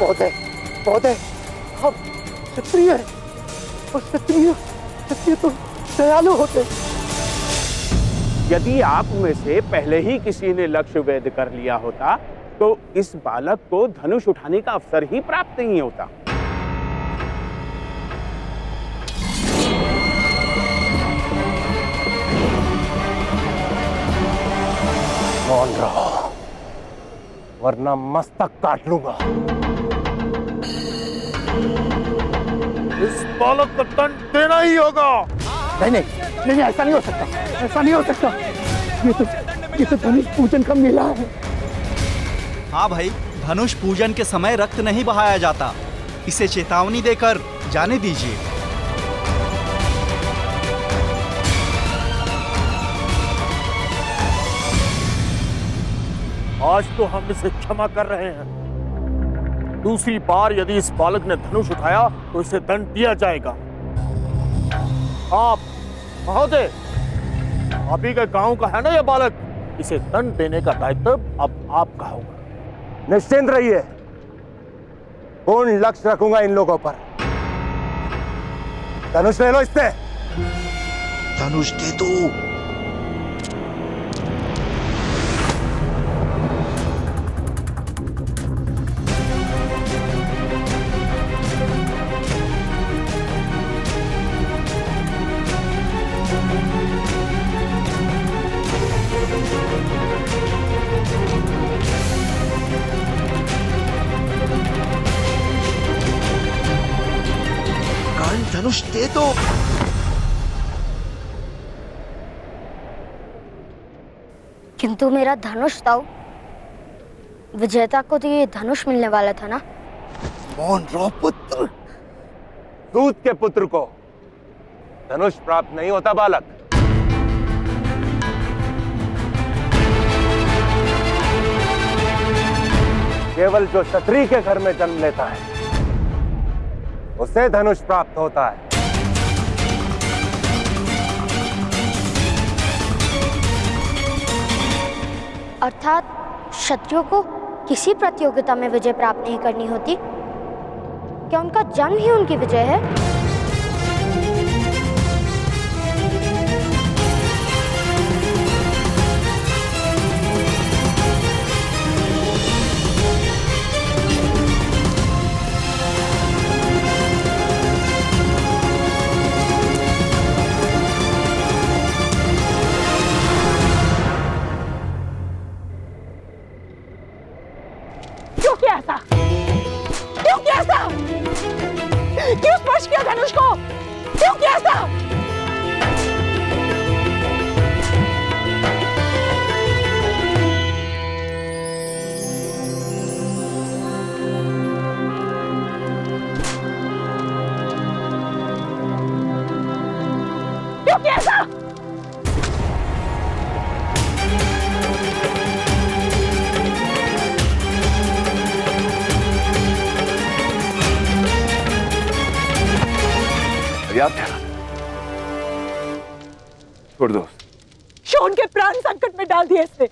महोदय, महोदय, आप क्षत्रिय हैं और क्षत्रिय तो दयालु होते। यदि आप में से पहले ही किसी ने लक्ष्य वेध कर लिया होता तो इस बालक को धनुष उठाने का अवसर ही प्राप्त नहीं होता। मौन रहो वरना मस्तक काट लूंगा। इस बालक को दंड देना ही होगा। नहीं नहीं नहीं, ऐसा नहीं हो सकता, ऐसा नहीं हो सकता। ये तो धनुष पूजन का मेला है। हाँ भाई, धनुष पूजन के समय रक्त नहीं बहाया जाता। इसे चेतावनी देकर जाने दीजिए। आज तो हम इसे क्षमा कर रहे हैं। दूसरी बार यदि इस बालक ने धनुष उठाया तो इसे दंड दिया जाएगा। आप महोदय, आप ही के गांव का है ना यह बालक, इसे दंड देने का दायित्व अब आपका होगा। निश्चिंत रहिए, पूर्ण लक्ष्य रखूंगा इन लोगों पर। धनुष ले लो इससे। धनुष दे दो। धनुष दे दो। किंतु मेरा धनुष तो विजेता को तो ये धनुष मिलने वाला था ना। मौन रहो पुत्र। दूत के पुत्र को धनुष प्राप्त नहीं होता बालक। केवल जो क्षत्रिय के घर में जन्म लेता है उसे धनुष प्राप्त होता है। अर्थात क्षत्रियों को किसी प्रतियोगिता में विजय प्राप्त नहीं करनी होती। क्या उनका जन्म ही उनकी विजय है? क्यों स्पर्श किया धनुष को? क्यों किया ऐसा? क्यों किया ऐसा? याद है, छोड़ दो। शोन के प्राण संकट में डाल दिए इसने।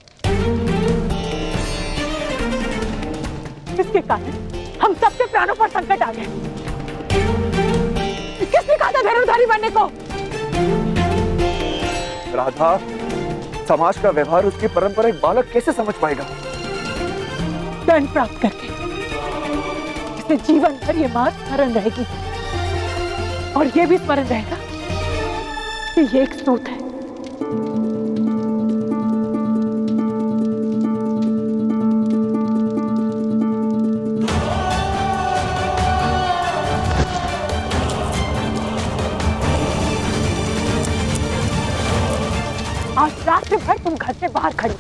इसके कारण हम सबके प्राणों पर संकट आ गए। किसने कहा था धनुर्धारी बनने को? राधा, समाज का व्यवहार, उसकी परंपरा एक बालक कैसे समझ पाएगा? दंड प्राप्त करके इसे जीवन भर ये मां स्मरण रहेगी और ये भी स्मरण रहेगा कि ये एक सूत है। आज रात भर तुम घर से बाहर खड़ी।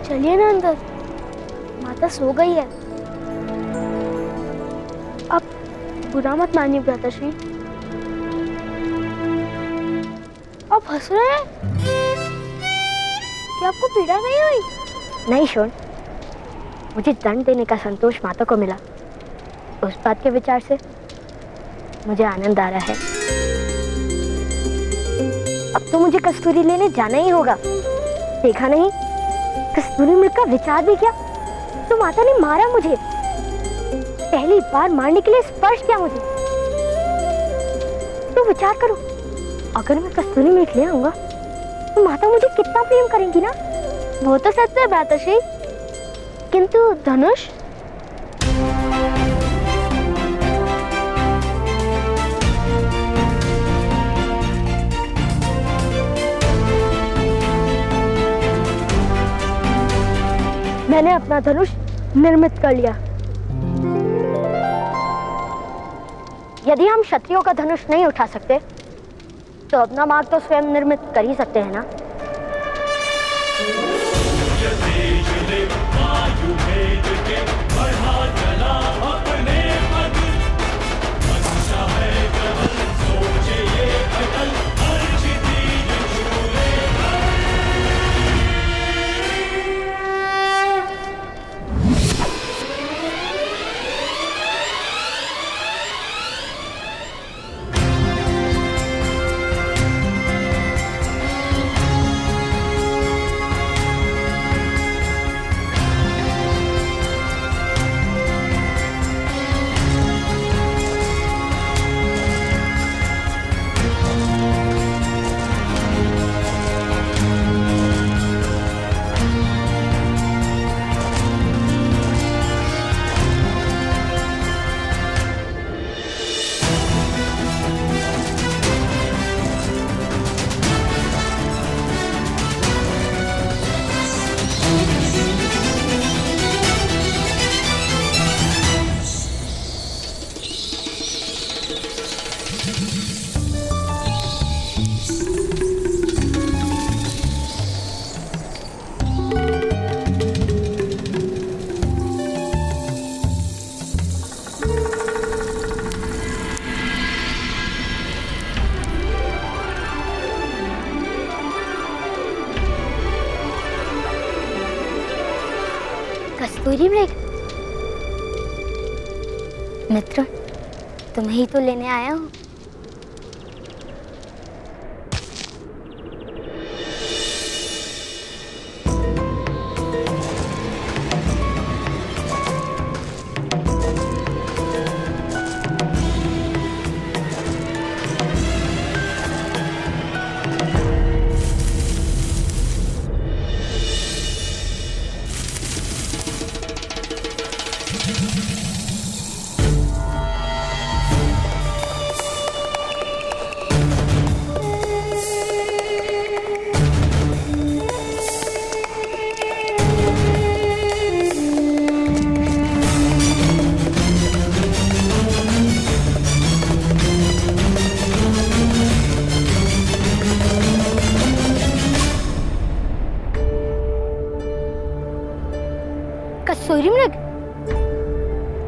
चलिए ना अंदर, माता सो गई है। अब बुरा मत मानिए भ्राताश्री। आप हंस रहे हैं? क्या आपको पीड़ा नहीं हुई? नहीं शोन, मुझे दंड देने का संतोष माता को मिला। उस बात के विचार से मुझे आनंद आ रहा है। अब तो मुझे कस्तूरी लेने जाना ही होगा। देखा नहीं, कस्तूरी मृग का विचार भी किया तो माता ने मारा मुझे। पहली बार मारने के लिए स्पर्श किया मुझे। तो विचार करो, अगर मैं कस्तूरी मृग ले आऊंगा तो माता मुझे कितना प्रेम करेंगी ना। वो तो सच है भ्राताश्री, किंतु धनुष? मैंने अपना धनुष निर्मित कर लिया। यदि हम क्षत्रियों का धनुष नहीं उठा सकते तो अपना मार्ग तो स्वयं निर्मित कर ही सकते हैं ना। कस्तूरी मृग मित्र, तुम्हें ही तो लेने आया हूँ। कस्तूरी मृग,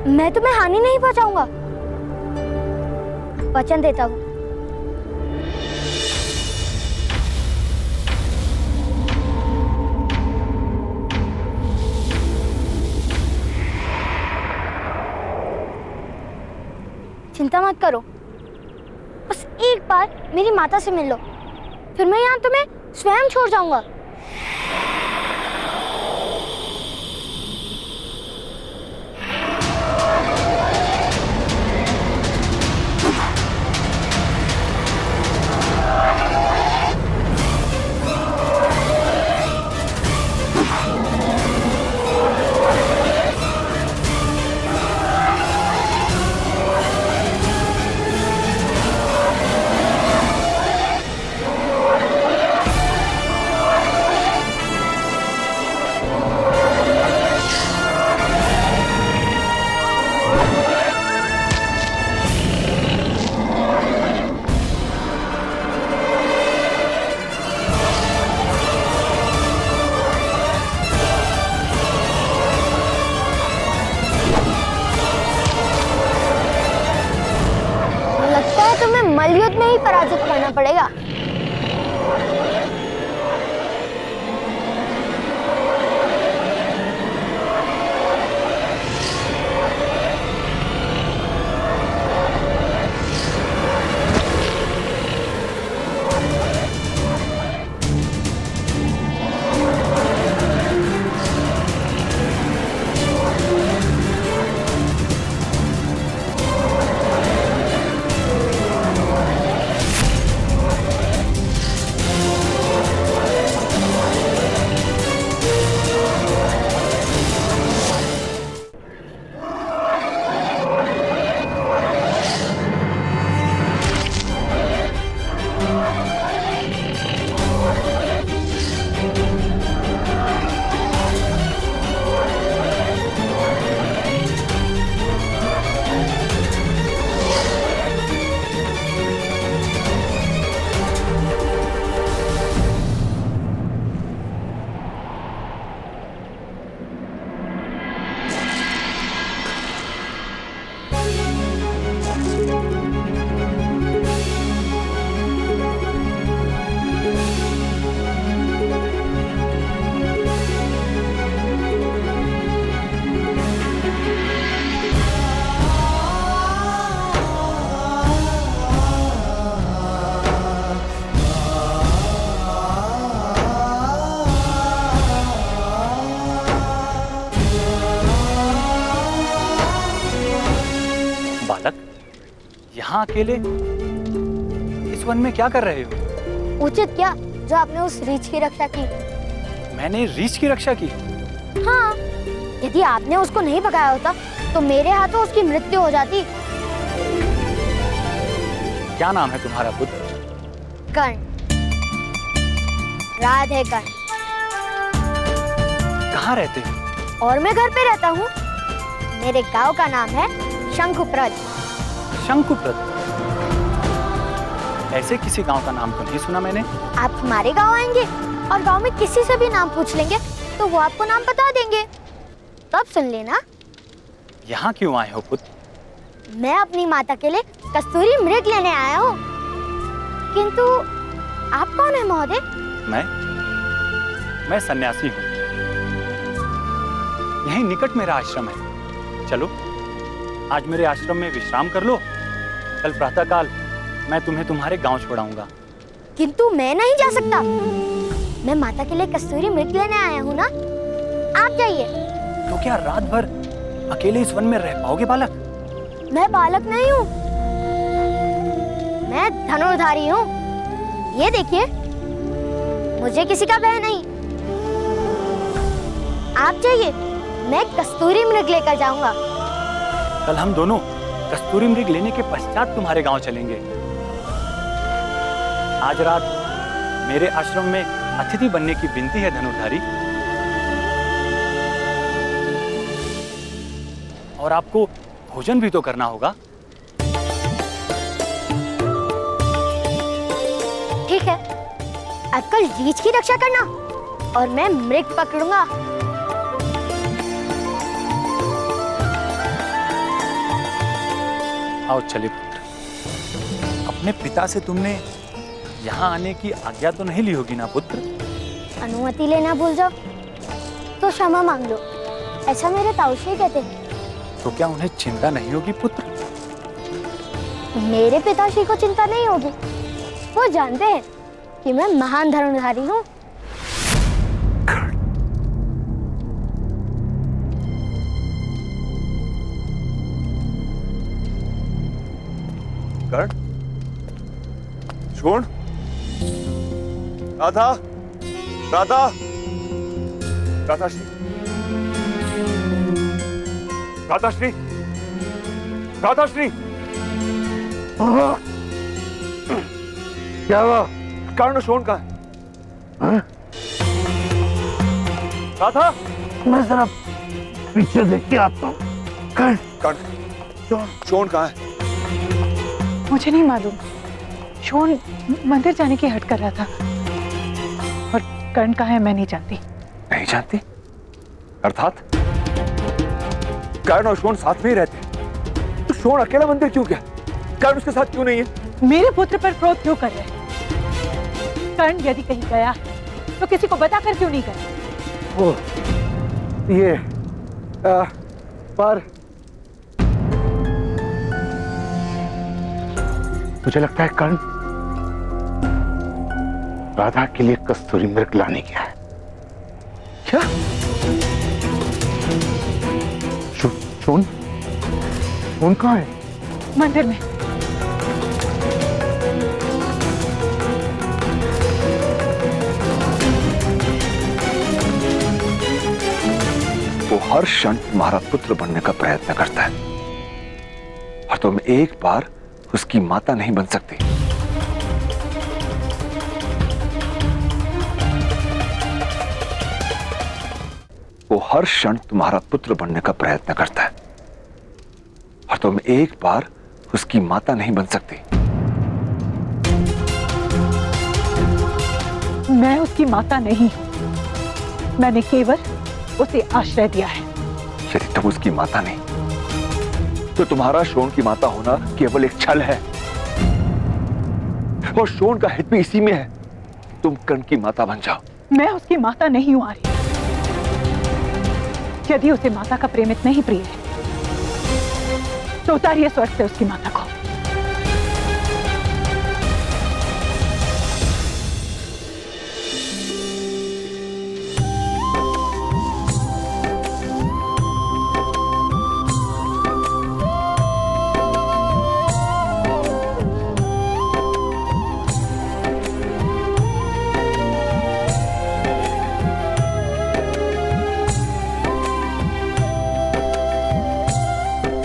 मैं तुम्हें हानि नहीं पहुंचाऊंगा, वचन देता हूं। चिंता मत करो, बस एक बार मेरी माता से मिल लो, फिर मैं यहाँ तुम्हें स्वयं छोड़ जाऊंगा। उन्हें ही पराजित करना पड़ेगा। यहाँ अकेले इस वन में क्या कर रहे हो? उचित क्या जो आपने उस रीछ की रक्षा की। मैंने रीछ की रक्षा की? हाँ, यदि आपने उसको नहीं भगाया होता तो मेरे हाथों उसकी मृत्यु हो जाती। क्या नाम है तुम्हारा पुत्र? कर्ण, राधे कर्ण। कहाँ रहते हो? और मैं घर पे रहता हूँ। मेरे गांव का नाम है शंकुप्रद। शंकुप्रद? ऐसे किसी गांव का नाम तो नहीं सुना मैंने। आप हमारे गांव आएंगे और गांव में किसी से भी नाम पूछ लेंगे तो वो आपको नाम बता देंगे, तब सुन लेना। यहाँ क्यों आए हो पुत्र? मैं अपनी माता के लिए कस्तूरी मृग लेने आया हूँ। किंतु आप कौन है महोदय? मैं सन्यासी हूँ। यहीं निकट मेरा आश्रम है। चलो आज मेरे आश्रम में विश्राम कर लो, कल प्रातःकाल मैं तुम्हें तुम्हारे गांव छोड़ाऊंगा। किंतु मैं नहीं जा सकता। मैं माता के लिए कस्तूरी मृग लेने आया हूँ ना। आप जाइए। तो क्या रात भर अकेले इस वन में रह पाओगे बालक? मैं बालक नहीं हूँ, मैं धनुर्धारी हूँ। ये देखिए, मुझे किसी का भय नहीं। आप जाइए, मैं कस्तूरी मृग लेकर जाऊंगा। कल हम दोनों कस्तूरी मृग लेने के पश्चात तुम्हारे गांव चलेंगे। आज रात मेरे आश्रम में अतिथि बनने की विनती है धनुर्धारी। और आपको भोजन भी तो करना होगा। ठीक है, अब कल रीछ की रक्षा करना और मैं मृग पकड़ूंगा। आओ चलिए पुत्र। अपने पिता से तुमने यहाँ आने की आज्ञा तो नहीं ली होगी ना पुत्र? अनुमति लेना भूल जाओ तो क्षमा मांग लो, ऐसा मेरे ताऊश्री कहते हैं। तो क्या उन्हें चिंता नहीं होगी पुत्र? मेरे पिताश्री को चिंता नहीं होगी। वो जानते हैं कि मैं महान धनुर्धारी हूँ। कर्ण, छोड़। राधा, राधा, राधाश्री, राधाश्री, राधाश्री। क्या हुआ? कर्ण शोण कहाँ है? राधा, मैं जरा पीछे देख के आता हूँ। कर्ण, कर्ण, शोण कहाँ है? मुझे नहीं मालूम। शोण मंदिर जाने की हट कर रहा था। और कर्ण कहाँ है मैं नहीं जानती। नहीं जानती? अर्थात कर्ण और शोण साथ में ही रहते हैं, तो शोण अकेला मंदिर क्यों गया? कर्ण उसके साथ क्यों नहीं है? मेरे पुत्र पर क्रोध क्यों कर रहे हैं? कर्ण यदि कहीं गया है तो किसी को बताकर क्यों नहीं गया? वो ये पर मुझे लगता है कर्ण राधा के लिए कस्तूरी मृग लाने गया है। क्या? सोन कहाँ है? मंदिर में। वो हर क्षण तुम्हारा पुत्र बनने का प्रयत्न करता है और तुम एक बार उसकी माता नहीं बन सकती। वो हर क्षण तुम्हारा पुत्र बनने का प्रयत्न करता है और तुम एक बार उसकी माता नहीं बन सकती। मैं उसकी माता नहीं हूं। मैंने केवल उसे आश्रय दिया है। यदि तुम उसकी माता नहीं तो तुम्हारा शोण की माता होना केवल एक छल है और शोण का हित भी इसी में है। तुम कर्ण की माता बन जाओ। मैं उसकी माता नहीं हूं आर्य। यदि उसे माता का प्रेम इतना ही प्रिय है तो उतारिए स्वर्ग से उसकी माता को।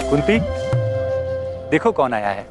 कुंती, देखो कौन आया है।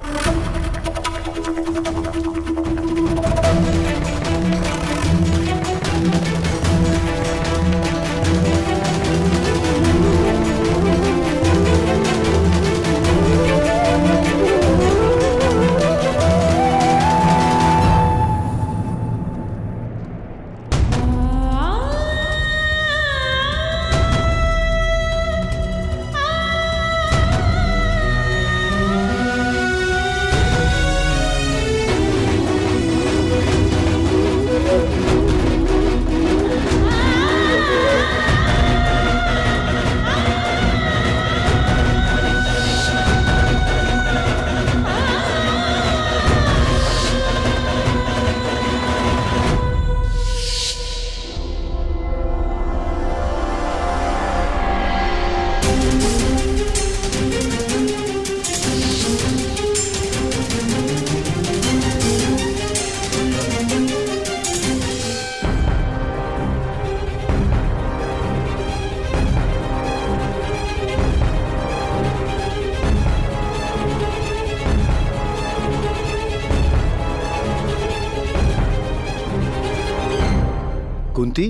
कुंती,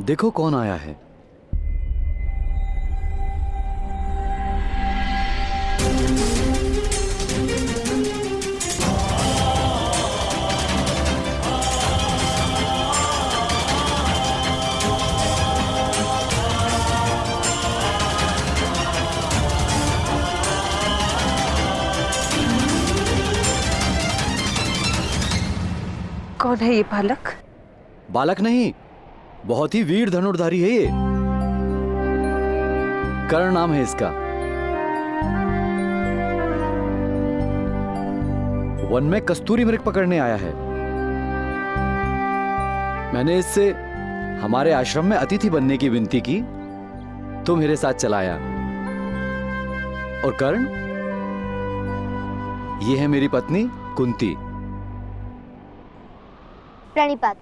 देखो कौन आया है। कौन है ये बालक? बालक नहीं, बहुत ही वीर धनुर्धारी है ये। कर्ण नाम है इसका। वन में कस्तूरी मृग पकड़ने आया है। मैंने इससे हमारे आश्रम में अतिथि बनने की विनती की तो मेरे साथ चला आया। और कर्ण, ये है मेरी पत्नी कुंती। प्रणिपात।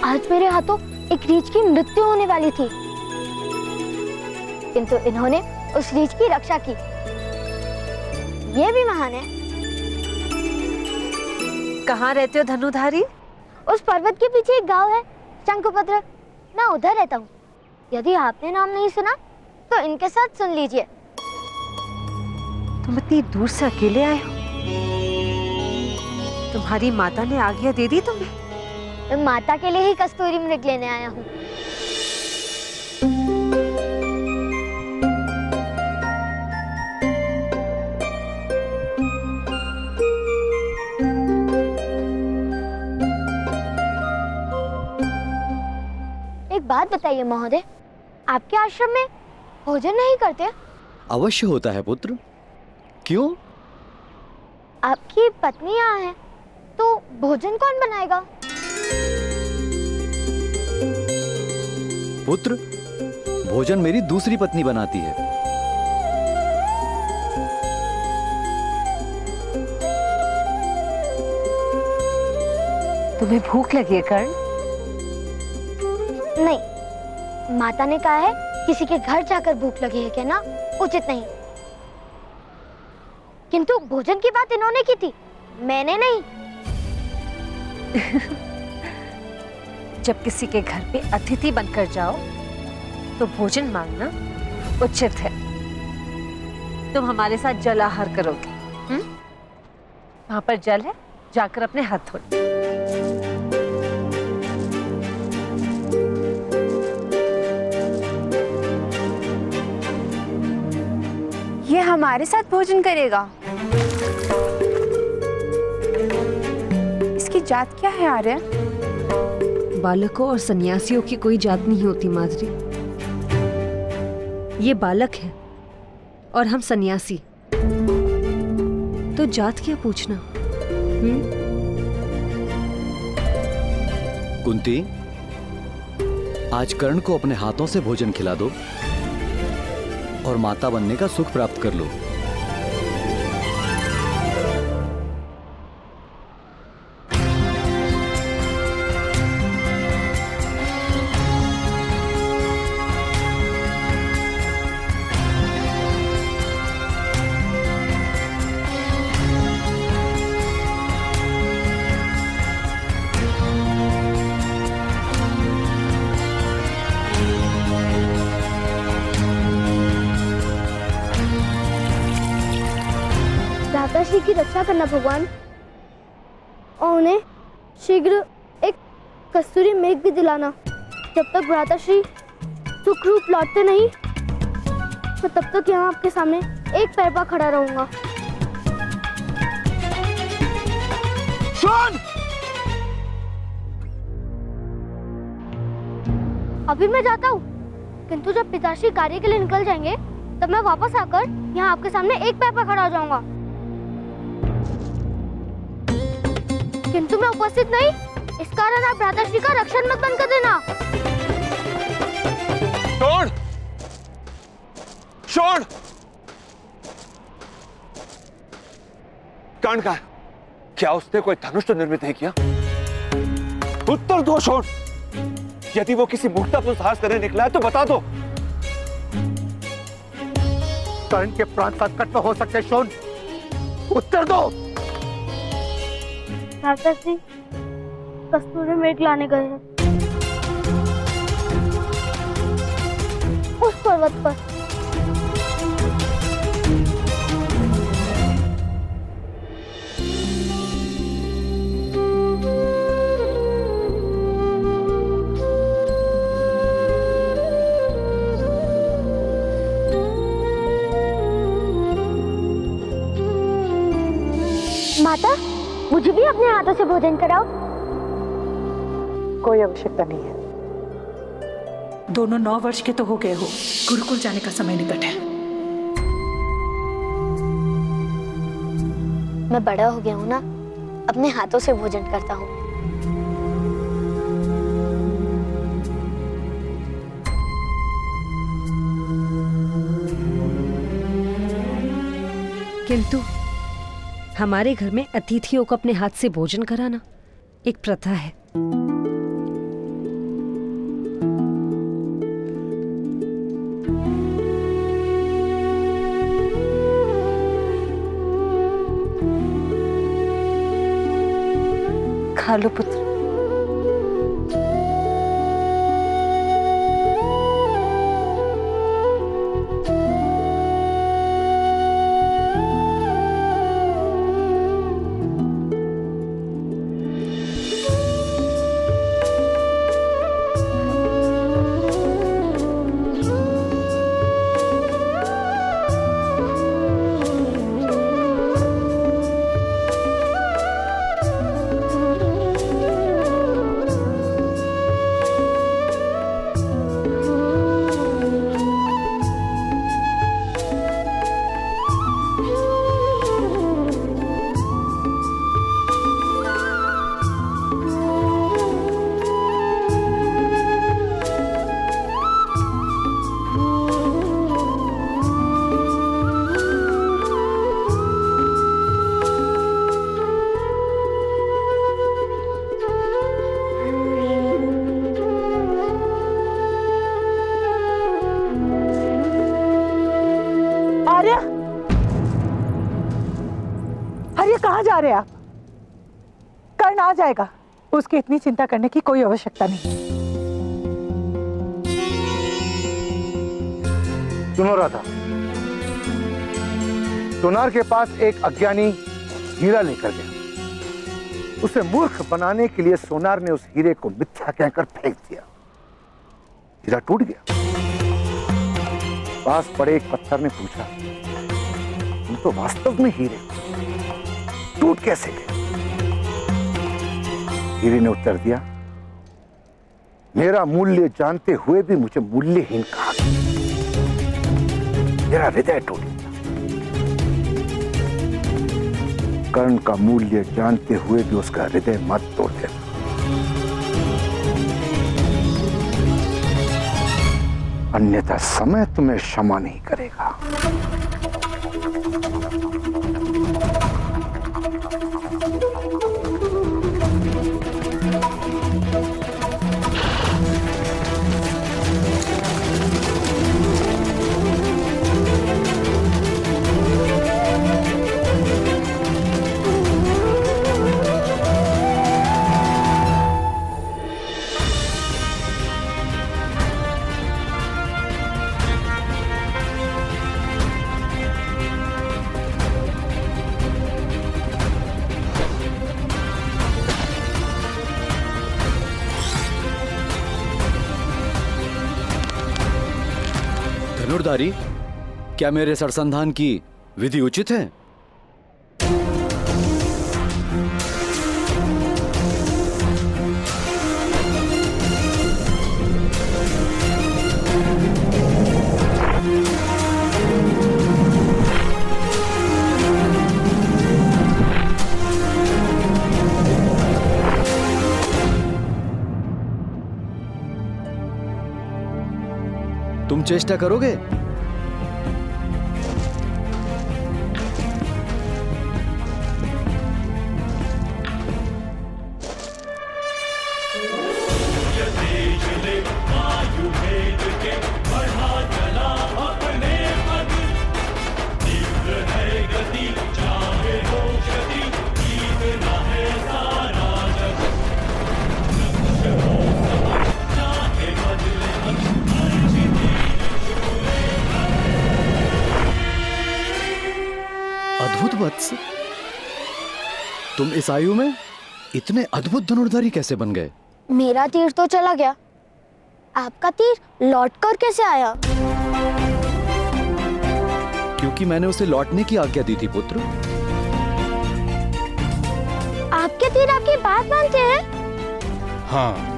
आज मेरे हाथों एक रीछ की मृत्यु होने वाली थी, किंतु इन्होंने उस रीछ की रक्षा की। ये भी महान है। कहाँ रहते हो धनुधारी? उस पर्वत के पीछे एक गांव है, शंकुपत्र। मैं उधर रहता हूँ। यदि आपने नाम नहीं सुना तो इनके साथ सुन लीजिए। तुम इतनी दूर से अकेले आए हो? तुम्हारी माता ने आज्ञा दे दी तुम्हें? मैं माता के लिए ही कस्तूरी मृग लेने आया हूँ। बात बताइए महोदय, आपके आश्रम में भोजन नहीं करते? अवश्य होता है पुत्र। क्यों? आपकी पत्नी यहाँ है, तो भोजन कौन बनाएगा? पुत्र, भोजन मेरी दूसरी पत्नी बनाती है। तुम्हें भूख लगी है कर्ण? नहीं, माता ने कहा है किसी के घर जाकर भूख लगी है कहना उचित नहीं। किंतु भोजन की बात इन्होंने की थी, मैंने नहीं। जब किसी के घर पे अतिथि बनकर जाओ तो भोजन मांगना उचित है। तुम हमारे साथ जल आहार करोगे। वहां पर जल है, जाकर अपने हाथ धो लो। ये हमारे साथ भोजन करेगा? इसकी जात क्या है आर्य? बालकों और सन्यासियों की कोई जात नहीं होती माधुरी। ये बालक है और हम सन्यासी, तो जात क्या पूछना? कुंती, आज कर्ण को अपने हाथों से भोजन खिला दो और माता बनने का सुख प्राप्त कर लो। भ्राताश्री की रक्षा करना भगवान, और उन्हें शीघ्र एक कस्तूरी मेघ भी दिलाना। जब तक भ्राताश्री सुखरूप लौटते नहीं, तो तब तक यहाँ आपके सामने एक पैर पर खड़ा रहूंगा। सुन! अभी मैं जाता हूँ, किंतु जब पिताश्री कार्य के लिए निकल जाएंगे, तब मैं वापस आकर यहाँ आपके सामने एक पैर पर खड़ा हो जाऊंगा। किंतु मैं उपस्थित नहीं, इस कारण आप भ्राताश्री का रक्षण मत बंद कर देना। छोड़! छोड़! कर्ण का क्या उसने कोई धनुष तो निर्मित नहीं किया? उत्तर दो छोड़! यदि वो किसी मूर्खतापूर्ण साहस करने निकला है तो बता दो। कर्ण के प्राण संकट में हो सकते हैं शोन, उत्तर दो। भ्राताश्री कस्तूरी मेघ लाने गए हैं उस पर्वत पर। माता, मुझे भी अपने हाथों से भोजन कराओ। कोई आवश्यकता नहीं है। दोनों 9 वर्ष के तो हो गए हो, गुरुकुल जाने का समय निकट है। मैं बड़ा हो गया हूँ ना, अपने हाथों से भोजन करता हूँ। किंतु हमारे घर में अतिथियों को अपने हाथ से भोजन कराना एक प्रथा है। खा लो पुत्र। रहे आप? कर्ण आ जाएगा, उसकी इतनी चिंता करने की कोई आवश्यकता नहीं। सुनो राधा, सोनार के पास एक अज्ञानी हीरा लेकर गया। उसे मूर्ख बनाने के लिए सोनार ने उस हीरे को मिथ्या कहकर फेंक दिया। हीरा टूट गया। पास पड़े एक पत्थर ने पूछा, तुम तो वास्तव में हीरे हो, टूट कैसे गए? हीरे ने उत्तर दिया, मेरा मूल्य जानते हुए भी मुझे मूल्यहीन कहा गया। मेरा हृदय टूट गया। कर्ण का मूल्य जानते हुए भी उसका हृदय मत तोड़ देना। अन्यथा समय तुम्हें क्षमा नहीं करेगा। धनुर्धारी, क्या मेरे सरसंधान की विधि उचित है? तुम चेष्टा करोगे? अद्भुत वत्स, तुम इस आयु में इतने अद्भुत धनुर्धारी कैसे बन गए? मेरा तीर तो चला गया, आपका तीर लौट कर कैसे आया? क्योंकि मैंने उसे लौटने की आज्ञा दी थी पुत्र। आपके तीर आपकी बात मानते हैं? हाँ।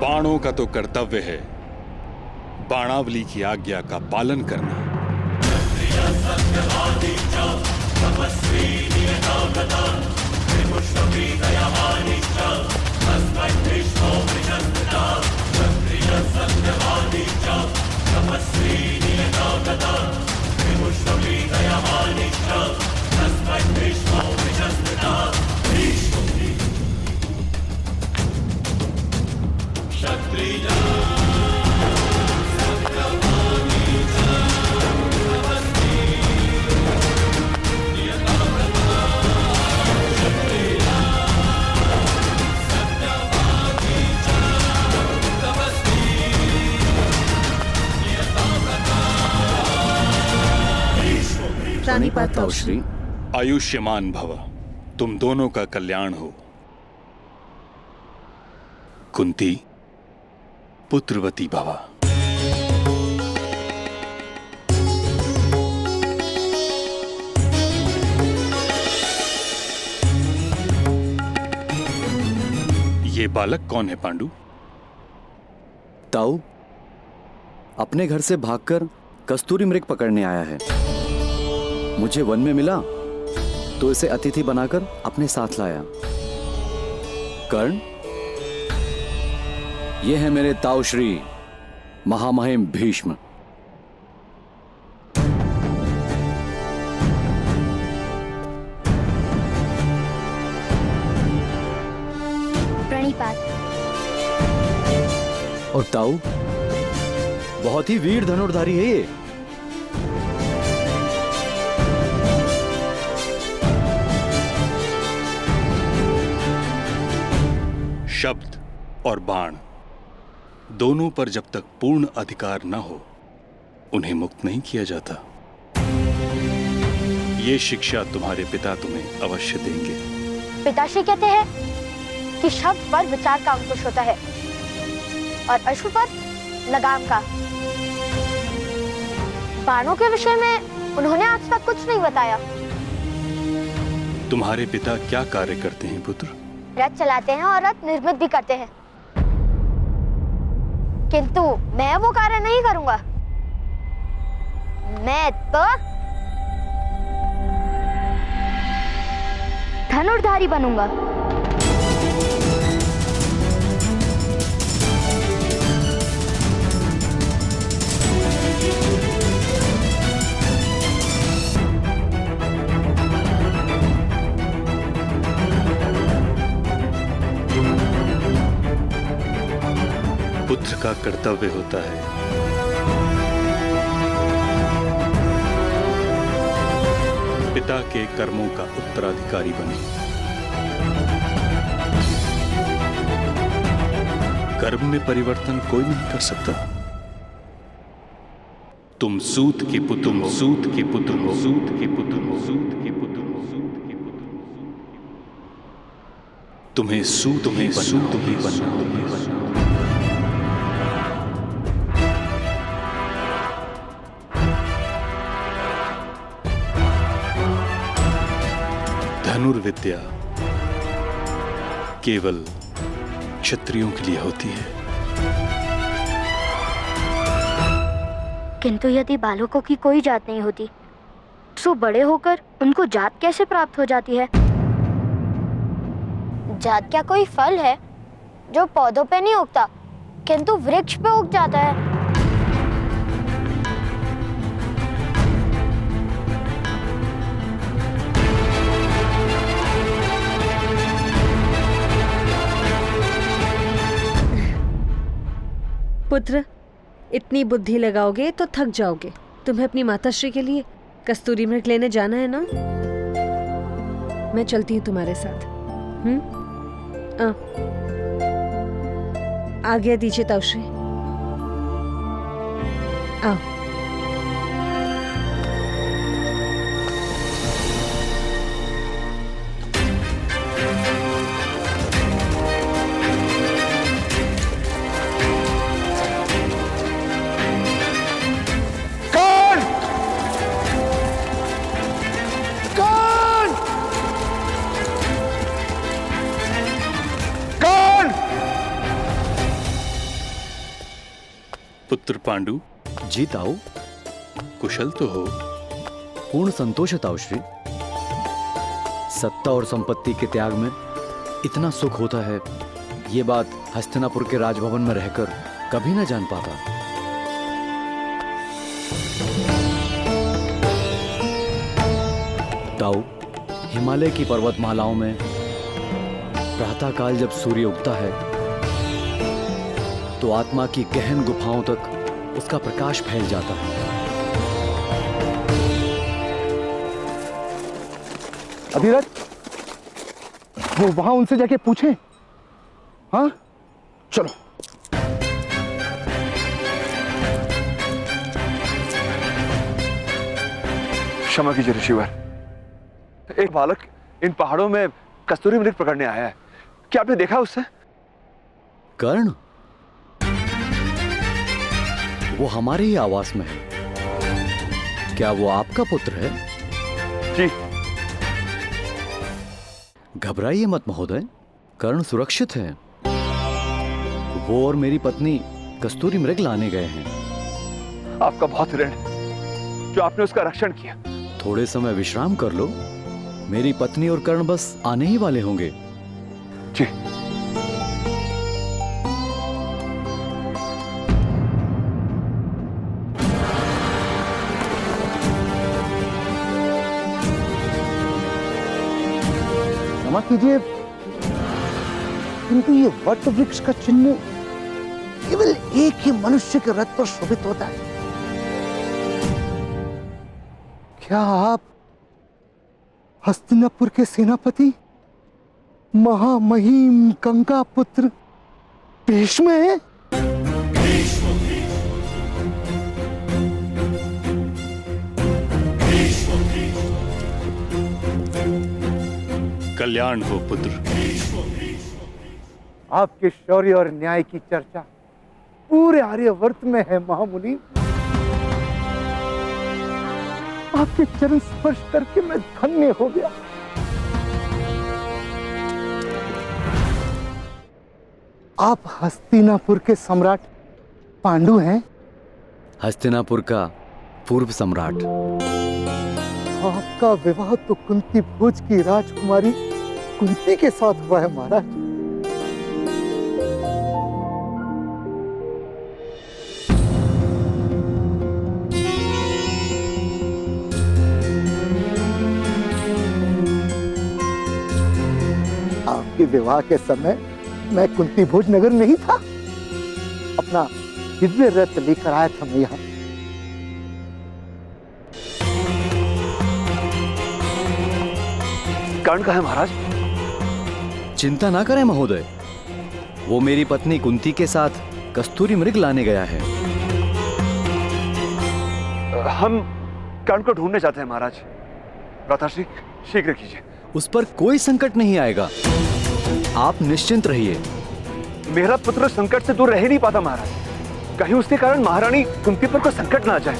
बाणों का तो कर्तव्य है बाणावली की आज्ञा का पालन करना। प्रणिपात ताऊश्री। आयुष्यमान भव, तुम दोनों का कल्याण हो। कुंती पुत्रवती भव। ये बालक कौन है पांडु? ताऊ अपने घर से भागकर कस्तूरी मृग पकड़ने आया है। मुझे वन में मिला तो इसे अतिथि बनाकर अपने साथ लाया। कर्ण, ये है मेरे ताऊश्री महामहिम भीष्म। प्रणिपात। और ताऊ बहुत ही वीर धनुर्धारी है ये। शब्द और बाण दोनों पर जब तक पूर्ण अधिकार न हो, उन्हें मुक्त नहीं किया जाता। ये शिक्षा तुम्हारे पिता तुम्हें अवश्य देंगे। पिताश्री कहते हैं कि शब्द पर विचार का अंकुश होता है और अश्व पर लगाम का। बाणों के विषय में उन्होंने आज तक कुछ नहीं बताया। तुम्हारे पिता क्या कार्य करते हैं पुत्र? रथ चलाते हैं और रथ निर्मित भी करते हैं, किंतु मैं वो कार्य नहीं करूंगा। मैं तो धनुर्धारी बनूंगा। पुत्र का कर्तव्य होता है पिता के कर्मों का उत्तराधिकारी बने। कर्म में परिवर्तन कोई नहीं कर सकता। तुम सूत के पुत्र, तुम सूत के पुत्र, सूत के पुत्र, सूत के पुत्र, सूत के पुत्र, तुम्हें सूत ही बनना। धनुर्विद्या केवल क्षत्रियों के लिए होती है। किंतु यदि बालकों की कोई जात नहीं होती तो बड़े होकर उनको जात कैसे प्राप्त हो जाती है? जात क्या कोई फल है जो पौधों पे नहीं उगता किंतु वृक्ष पे उग जाता है? पुत्र, इतनी बुद्धि लगाओगे तो थक जाओगे। तुम्हें अपनी माताश्री के लिए कस्तूरी मृग लेने जाना है ना? मैं चलती हूँ तुम्हारे साथ। आज्ञा दीजिए ताऊश्री। आओ। पुत्र पांडु। जी ताऊ। कुशल तो हो? पूर्ण संतोष है ताऊश्री। सत्ता और संपत्ति के त्याग में इतना सुख होता है, ये बात हस्तिनापुर के राजभवन में रहकर कभी न जान पाता। ताऊ, हिमालय की पर्वतमालाओं में प्रातःकाल जब सूर्य उगता है तो आत्मा की गहन गुफाओं तक उसका प्रकाश फैल जाता है। अभिरथ, वो वहां उनसे जाके पूछें। हाँ, चलो। क्षमा कीजिए ऋषिवर, एक बालक इन पहाड़ों में कस्तूरी मृग पकड़ने आया है। क्या आपने देखा उससे? कर्ण, वो हमारे ही आवास में है। क्या वो आपका पुत्र है? जी। घबराइए मत महोदय, कर्ण सुरक्षित है। वो और मेरी पत्नी कस्तूरी मृग लाने गए हैं। आपका बहुत ऋण है जो आपने उसका रक्षण किया। थोड़े समय विश्राम कर लो, मेरी पत्नी और कर्ण बस आने ही वाले होंगे। जी। क्षमा कीजिए, किंतु ये वट वृक्ष का चिन्ह केवल एक ही मनुष्य के रथ पर शोभित होता है। क्या आप हस्तिनापुर के सेनापति महामहिम गंगा पुत्र भीष्म हैं? कल्याण हो पुत्र। आपके शौर्य और न्याय की चर्चा पूरे आर्यवर्त में है महामुनि। आपके चरण स्पर्श करके मैं धन्य हो गया। आप हस्तिनापुर के सम्राट पांडु हैं? हस्तिनापुर का पूर्व सम्राट। आपका विवाह तो कुंती भोज की राजकुमारी कुंती के साथ हुआ है महाराज। आपके विवाह के समय मैं कुंती भोज नगर नहीं था। अपना दिव्य रथ लेकर आया था मैं यहाँ। कर्ण कहाँ है महाराज? चिंता ना करें महोदय, वो मेरी पत्नी कुंती के साथ कस्तूरी मृग लाने गया है। हम कर्ण को ढूंढने जाते हैं महाराज। राधाश्री शीघ्र कीजिए। उस पर कोई संकट नहीं आएगा, आप निश्चिंत रहिए। मेरा पुत्र संकट से दूर रह नहीं पाता महाराज। कहीं उसके कारण महारानी कुंती पर कोई संकट ना आ जाए।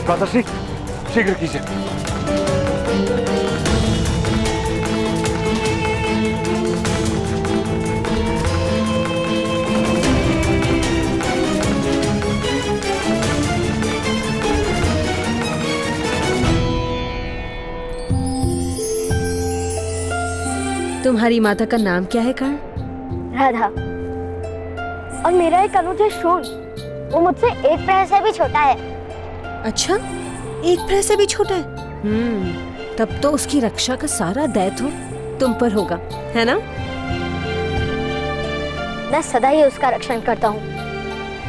राधाश्री शीघ्र कीजिए। तुम्हारी माता का नाम क्या है कर्ण? राधा। और मेरा एक अनुज है शोन, वो मुझसे एक पैर से भी छोटा है। अच्छा, एक पैर से भी छोटा है? तब तो उसकी रक्षा का सारा दायित्व तुम पर होगा, है ना? मैं सदा ही उसका रक्षण करता हूँ,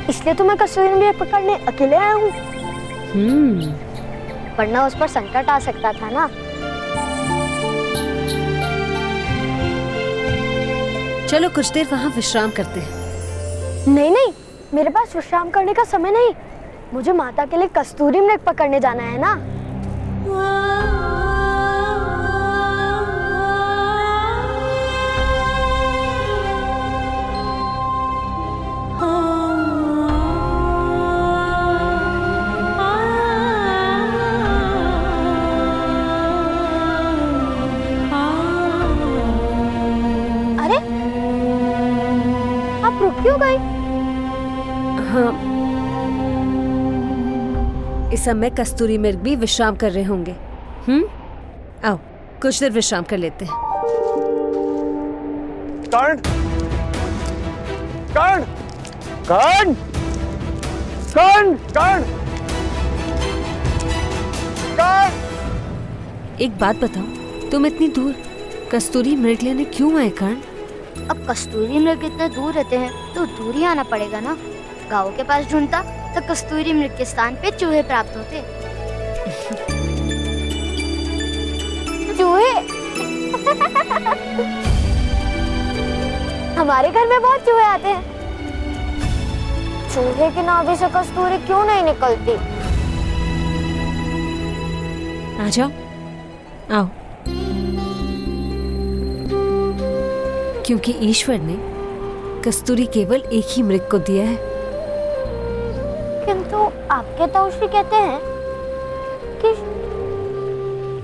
इसलिए तो मैं कस्तूरी मृग पकड़ने अकेले आया हूँ। वरना उस पर संकट आ सकता था ना। चलो कुछ देर वहाँ विश्राम करते हैं। नहीं नहीं, मेरे पास विश्राम करने का समय नहीं। मुझे माता के लिए कस्तूरी मृग पकड़ने जाना है ना। अरे, आप रुक क्यों गई? हाँ, इस समय कस्तूरी मृग भी विश्राम कर रहे होंगे। आओ कुछ देर विश्राम कर लेते हैं। कर्ण! कर्ण! कर्ण! कर्ण! कर्ण! कर्ण! एक बात बताओ, तुम इतनी दूर कस्तूरी मृग लेने क्यों आए कर्ण? अब कस्तूरी मृग इतने दूर रहते हैं तो दूर ही आना पड़ेगा ना। गाँव के पास ढूंढता तो कस्तूरी मृग के स्थान पे चूहे प्राप्त होते। चूहे? हमारे घर में बहुत चूहे आते हैं। चूहे के नाभि से कस्तूरी क्यों नहीं निकलती? आ जाओ, आओ। क्योंकि ईश्वर ने कस्तूरी केवल एक ही मृग को दिया है। किंतु आपके ताऊश्री कहते हैं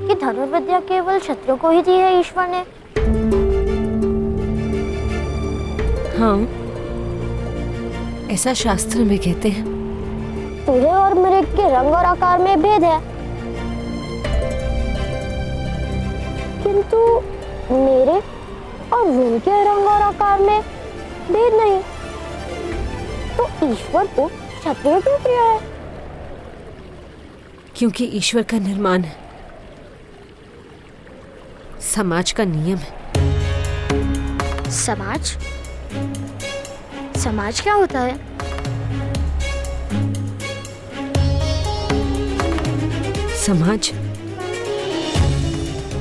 कि धनुर्विद्या केवल क्षत्रियों को ही दी है ईश्वर ने। हाँ, ऐसा शास्त्र में कहते हैं। चूहे और मृग के रंग और आकार में भेद है, किंतु मेरे और उनके रंग और आकार में भेद नहीं। तो ईश्वर को क्षत्रिय क्यों प्रिय है? क्योंकि ईश्वर का निर्माण है, समाज का नियम है। समाज? समाज क्या होता है? समाज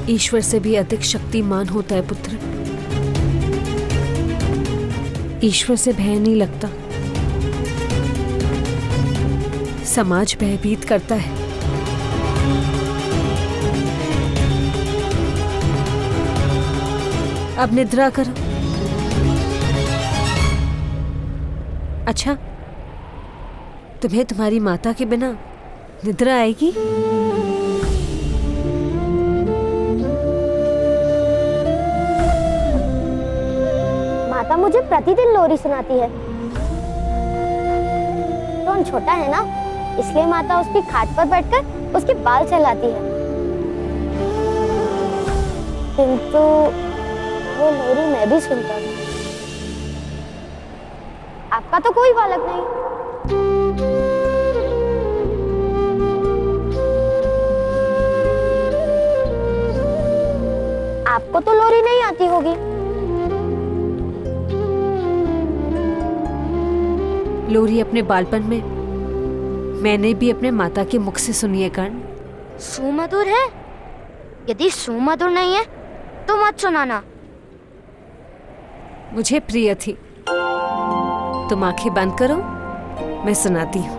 ईश्वर से भी अधिक शक्तिमान होता है पुत्र। ईश्वर से भय नहीं लगता, समाज भयभीत करता है। अब निद्रा करो। अच्छा, तुम्हें तुम्हारी माता के बिना निद्रा आएगी? माता मुझे प्रतिदिन लोरी सुनाती है। रोहन छोटा है ना, इसलिए माता उसकी खाट पर बैठकर उसके बाल सहलाती है। किंतु वो लोरी मैं भी सुनता हूँ। आपका तो कोई बालक नहीं। आपको तो लोरी नहीं आती होगी। लोरी अपने बालपन में मैंने भी अपने माता के मुख से सुनी है कर्ण। सुमधुर है? यदि सुमधुर नहीं है तो मत सुनाना। मुझे प्रिय थी। तुम आंखें बंद करो, मैं सुनाती हूँ।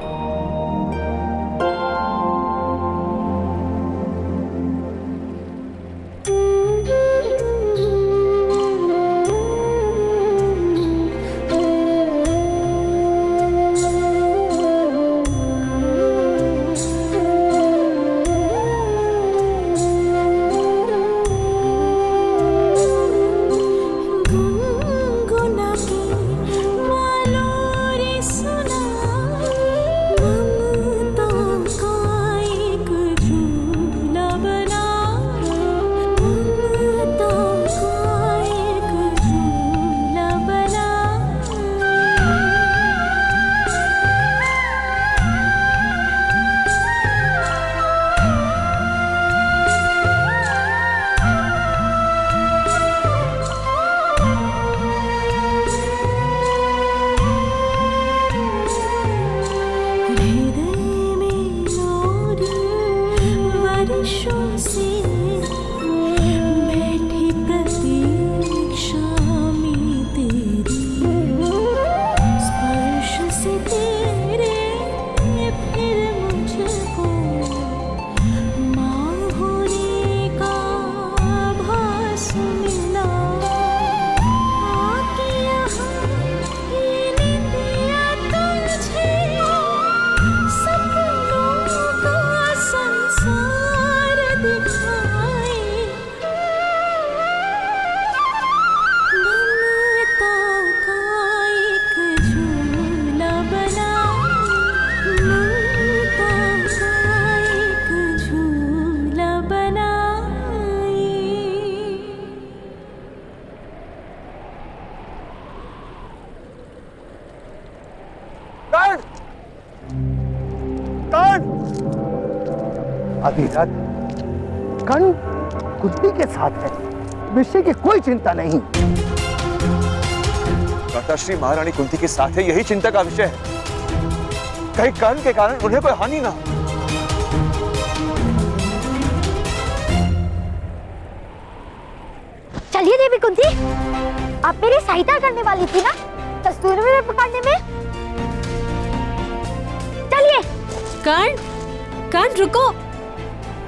आधी रात कर्ण कुंती के साथ है, विषय की कोई चिंता नहीं। माताश्री महारानी कुंती के साथ है, यही चिंता का विषय है। कहीं कर्ण के कारण उन्हें कोई हानि ना। चलिए देवी कुंती, आप मेरी सहायता करने वाली थी ना कस्तूरी मृग पकड़ने में। कर्ण, कर्ण रुको,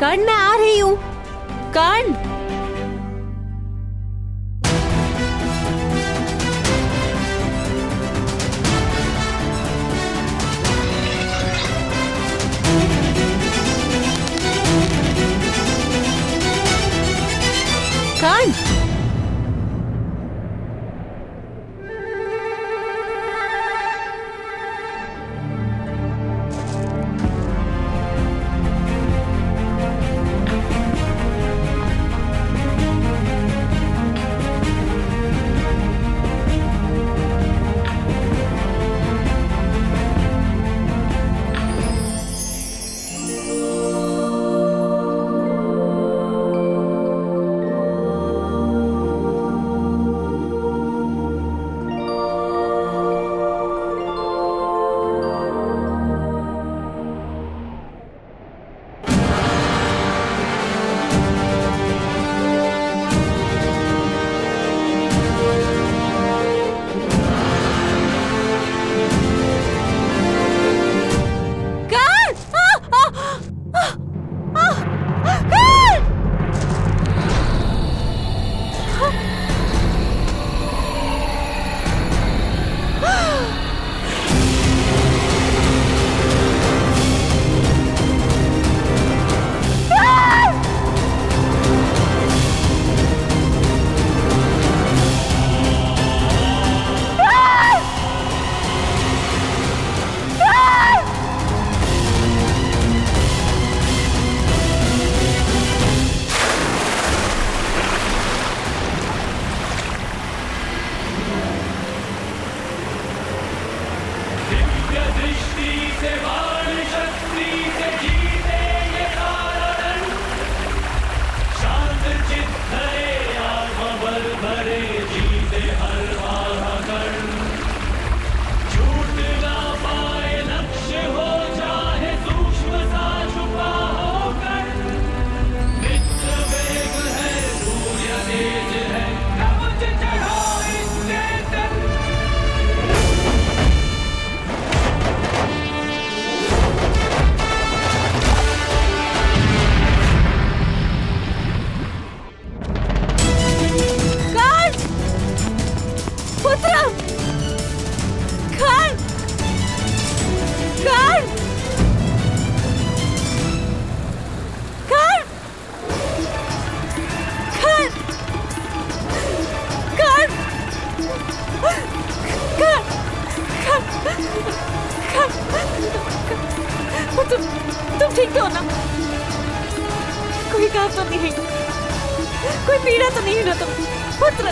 कर्ण मैं आ रही हूँ, कर्ण। कर्ण, तुम ठीक तो हो ना? कोई घाव तो नहीं है, कोई पीड़ा तो नहीं है ना तुम? पुत्र,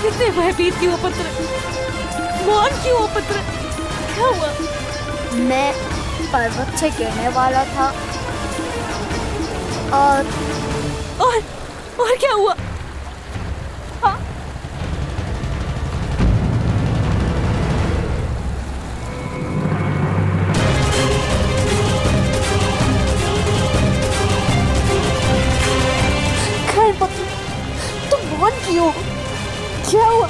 कितने भयभीत क्यों हो पुत्र? मौन क्यों हो पुत्र? क्या हुआ? मैं पर्वत से गिरने वाला था और क्या हुआ? हाँ? तुम मौन क्यों? क्या हुआ?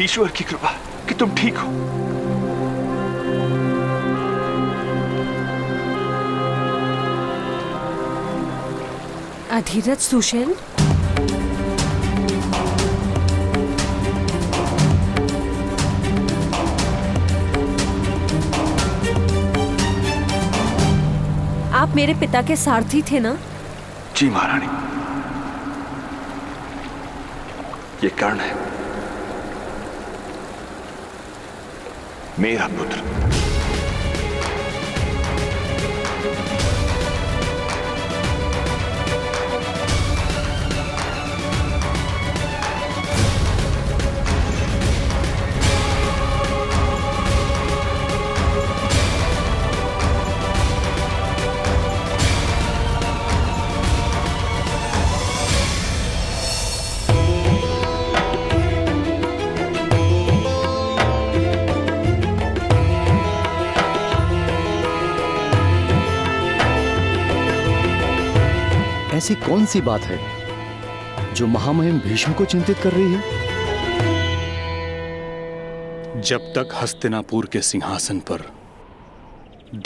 ईश्वर की कृपा कि तुम ठीक हो। अधीरज सुषेण, आप मेरे पिता के सारथी थे ना? जी महारानी, ये कर्ण है, मेरा पुत्र। ऐसी कौन सी बात है जो महामहिम भीष्म को चिंतित कर रही है? जब तक हस्तिनापुर के सिंहासन पर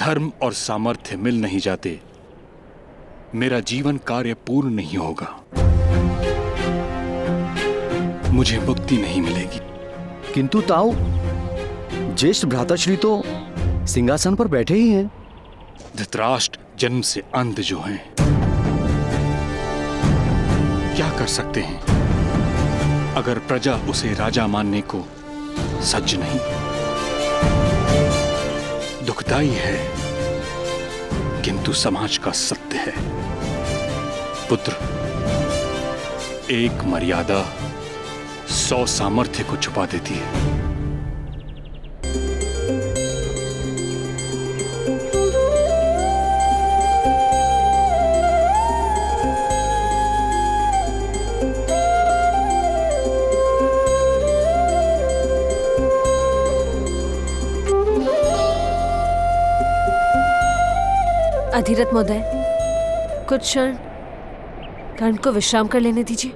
धर्म और सामर्थ्य मिल नहीं जाते, मेरा जीवन कार्य पूर्ण नहीं होगा। मुझे मुक्ति नहीं मिलेगी। किंतु ताऊ, ज्येष्ठ भ्राताश्री तो सिंहासन पर बैठे ही हैं। धृतराष्ट्र जन्म से अंध जो हैं, क्या कर सकते हैं अगर प्रजा उसे राजा मानने को सज्ज नहीं? दुखदाई है किंतु समाज का सत्य है। पुत्र, एक मर्यादा 100 सामर्थ्य को छुपा देती है। अधिरथ महोदय, कुछ क्षण कर्ण को विश्राम कर लेने दीजिए।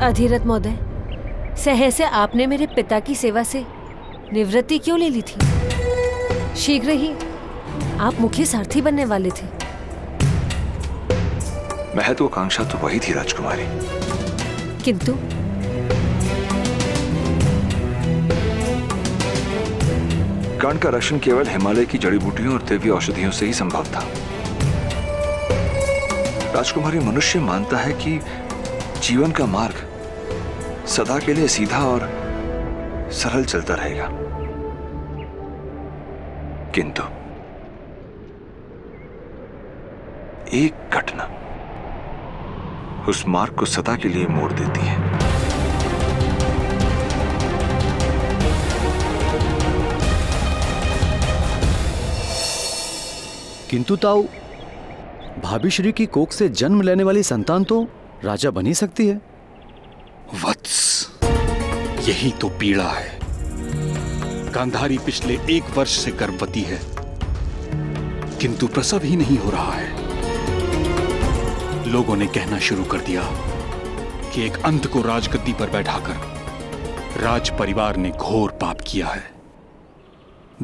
अधिरथ महोदय, सहसा आपने मेरे पिता की सेवा से निवृत्ति क्यों ले ली थी? शीघ्र ही आप मुख्य सारथी बनने वाले थे। महत्वाकांक्षा तो वही थी राजकुमारी, किंतु कर्ण का रक्षण केवल हिमालय की जड़ी बूटियों और दिव्य औषधियों से ही संभव था। राजकुमारी, मनुष्य मानता है कि जीवन का मार्ग सदा के लिए सीधा और सरल चलता रहेगा, किंतु एक घटना उस मार्ग को सदा के लिए मोड़ देती है। किंतु ताऊ, भाभी श्री की कोख से जन्म लेने वाली संतान तो राजा बन ही सकती है। वत्स, यही तो पीड़ा है। गांधारी पिछले 1 वर्ष से गर्भवती है, किंतु प्रसव ही नहीं हो रहा है। लोगों ने कहना शुरू कर दिया कि एक अंध को राजगद्दी पर बैठाकर राज परिवार ने घोर पाप किया है।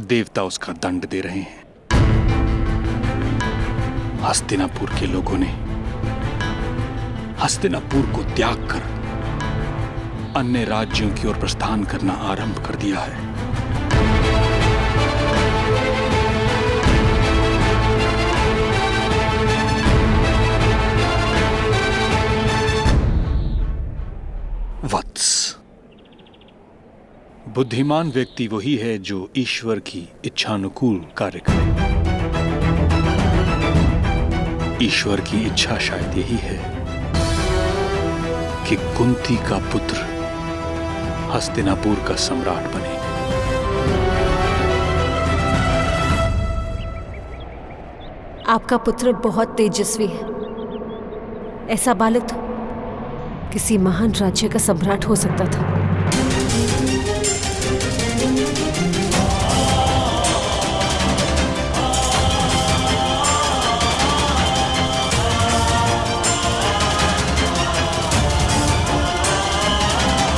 देवता उसका दंड दे रहे हैं। हस्तिनापुर के लोगों ने हस्तिनापुर को त्याग कर अन्य राज्यों की ओर प्रस्थान करना आरंभ कर दिया है। वत्स, बुद्धिमान व्यक्ति वही है जो ईश्वर की इच्छानुकूल कार्य करे। ईश्वर की इच्छा शायद यही है कि कुंती का पुत्र हस्तिनापुर का सम्राट बने। आपका पुत्र बहुत तेजस्वी है। ऐसा बालक तो किसी महान राज्य का सम्राट हो सकता था।